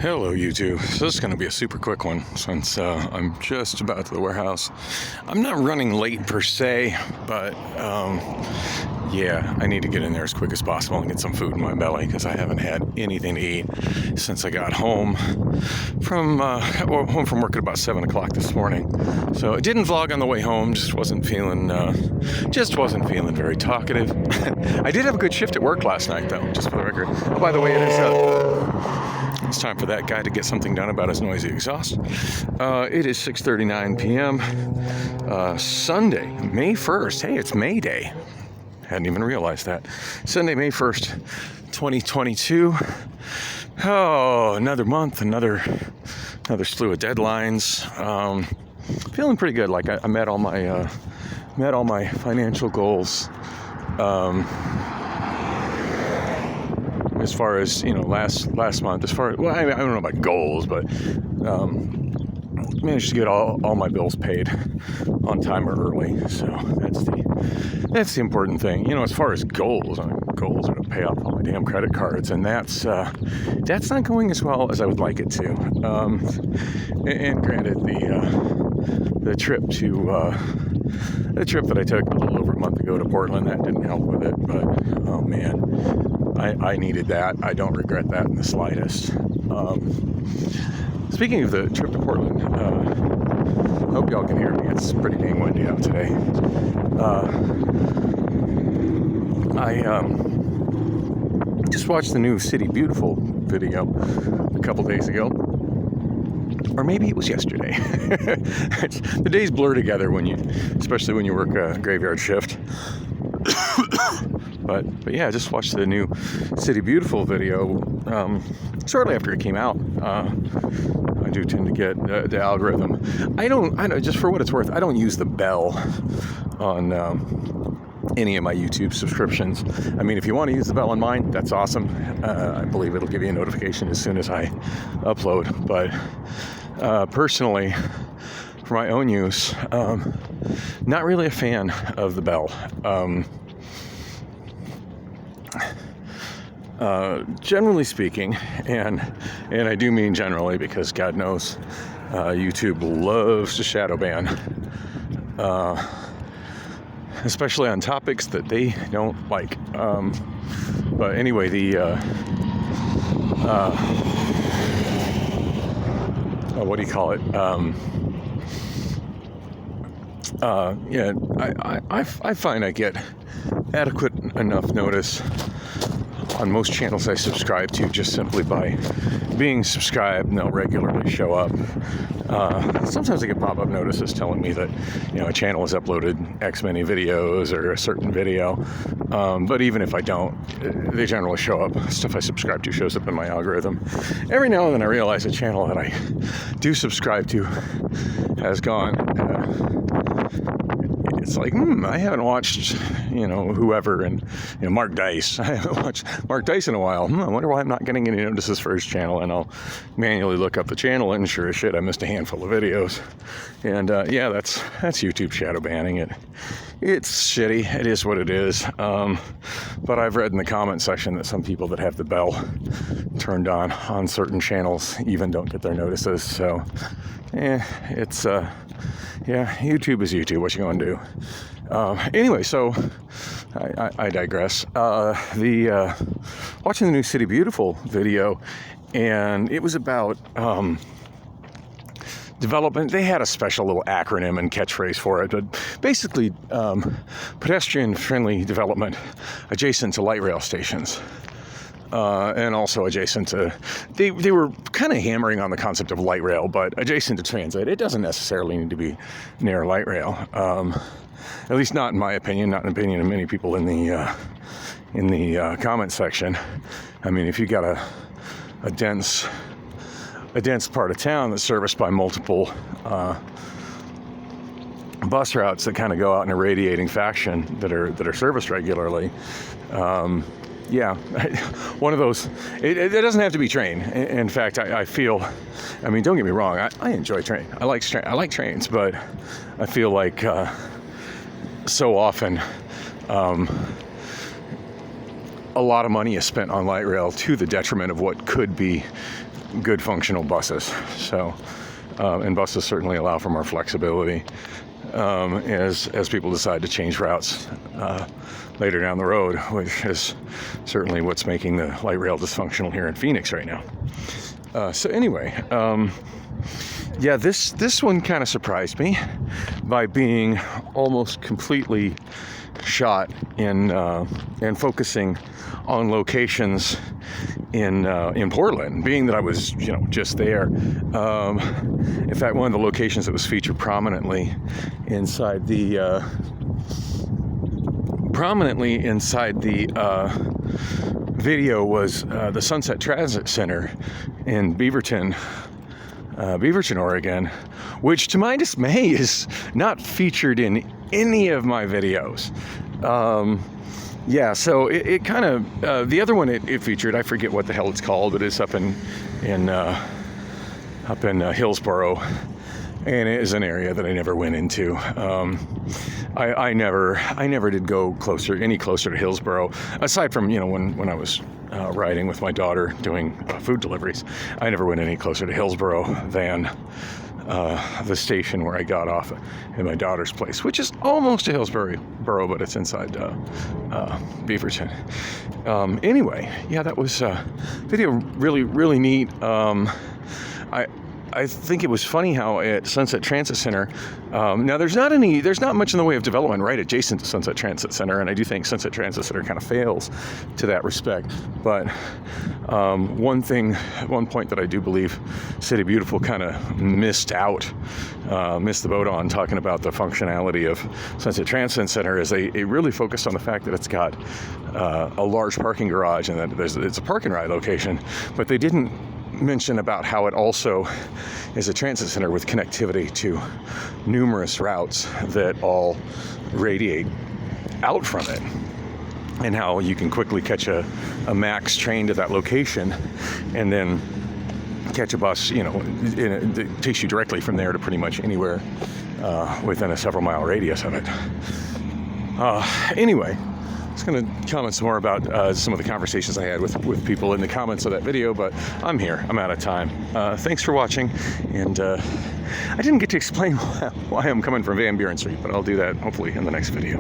Hello YouTube. So this is going to be a super quick one since I'm just about to the warehouse. I'm not running late per se, but yeah, I need to get in there as quick as possible and get some food in my belly because I haven't had anything to eat since I got home from work at about 7 o'clock this morning. So I didn't vlog on the way home, just wasn't feeling very talkative. I did have a good shift at work last night though, just for the record. Oh, by the way, it's time for that guy to get something done about his noisy exhaust. It is 6:39 p.m. Sunday, May 1st. Hey, it's May Day. Hadn't even realized that. Sunday, May 1st, 2022. Oh, another month, another slew of deadlines. Feeling pretty good. Like I met all my financial goals. As far as, last month, I don't know about goals, but managed to get all my bills paid on time or early. So that's the important thing. As far as goals are to pay off all my damn credit cards, and that's not going as well as I would like it to. And granted, the trip that I took a little over a month ago to Portland, that didn't help with it. But oh man. I needed that. I don't regret that in the slightest. Speaking of the trip to Portland, I hope y'all can hear me. It's pretty dang windy out today. I just watched the new City Beautiful video a couple days ago. Or maybe it was yesterday. The days blur together especially when you work a graveyard shift. But yeah, I just watched the new City Beautiful video shortly after it came out. I do tend to get the algorithm. I don't, just for what it's worth, I don't use the bell on any of my YouTube subscriptions. I mean, if you want to use the bell on mine, that's awesome. I believe it'll give you a notification as soon as I upload. But personally, for my own use, not really a fan of the bell. Generally speaking, and I do mean generally because God knows YouTube loves to shadow ban, especially on topics that they don't like. But anyway, what do you call it? Yeah, I find I get adequate enough notice on most channels I subscribe to just simply by being subscribed, and they'll regularly show up. Sometimes I get pop-up notices telling me that, a channel has uploaded X many videos or a certain video. But even if I don't, they generally show up. Stuff I subscribe to shows up in my algorithm. Every now and then I realize a channel that I do subscribe to has gone. It's like, I haven't watched, whoever, and, Mark Dice. I haven't watched Mark Dice in a while. I wonder why I'm not getting any notices for his channel. And I'll manually look up the channel, and sure as shit, I missed a handful of videos. And yeah, that's YouTube shadow banning it. It's shitty. It is what it is. But I've read in the comment section that some people that have the bell turned on certain channels even don't get their notices. So, it's yeah, YouTube is YouTube. What you gonna do? Anyway, so I digress. Watching the new City Beautiful video, and it was about development. They had a special little acronym and catchphrase for it, but basically pedestrian-friendly development adjacent to light rail stations. And also adjacent to, they were kind of hammering on the concept of light rail, but adjacent to transit. It doesn't necessarily need to be near light rail. At least not in my opinion, not in the opinion of many people in the comment section. I mean, if you got a dense part of town that's serviced by multiple bus routes that kind of go out in a radiating fashion that are serviced regularly. Yeah, one of those. It doesn't have to be train. In fact, I feel. I mean, don't get me wrong. I enjoy train. I like trains, but I feel like so often a lot of money is spent on light rail to the detriment of what could be good functional buses. So, and buses certainly allow for more flexibility as people decide to change routes later down the road, which is certainly what's making the light rail dysfunctional here in Phoenix right now. So anyway, yeah, this one kind of surprised me by being almost completely shot in and focusing on locations in Portland, being that I was just there. In fact, one of the locations that was featured prominently inside the video was the Sunset Transit Center in Beaverton, Oregon, which to my dismay is not featured in any of my videos. Yeah, so it kind of, the other one it featured, I forget what the hell it's called, but it's up in Hillsboro, and it is an area that I never went into. I never did go any closer to Hillsboro, aside from when I was riding with my daughter doing food deliveries. I never went any closer to Hillsboro than the station where I got off in my daughter's place, which is almost to Hillsboro, but it's inside Beaverton. Anyway, yeah, that was video really, really neat. I think it was funny how at Sunset Transit Center, now there's not much in the way of development right adjacent to Sunset Transit Center, and I do think Sunset Transit Center kind of fails to that respect. But one point that I do believe City Beautiful kind of missed the boat on talking about the functionality of Sunset Transit Center is they really focused on the fact that it's got a large parking garage and that it's a park and ride location, but they didn't mention about how it also is a transit center with connectivity to numerous routes that all radiate out from it, and how you can quickly catch a MAX train to that location and then catch a bus, it takes you directly from there to pretty much anywhere within a several mile radius of it. Anyway, I was going to comment some more about some of the conversations I had with people in the comments of that video, but I'm here. I'm out of time. Thanks for watching, and I didn't get to explain why I'm coming from Van Buren Street, but I'll do that hopefully in the next video.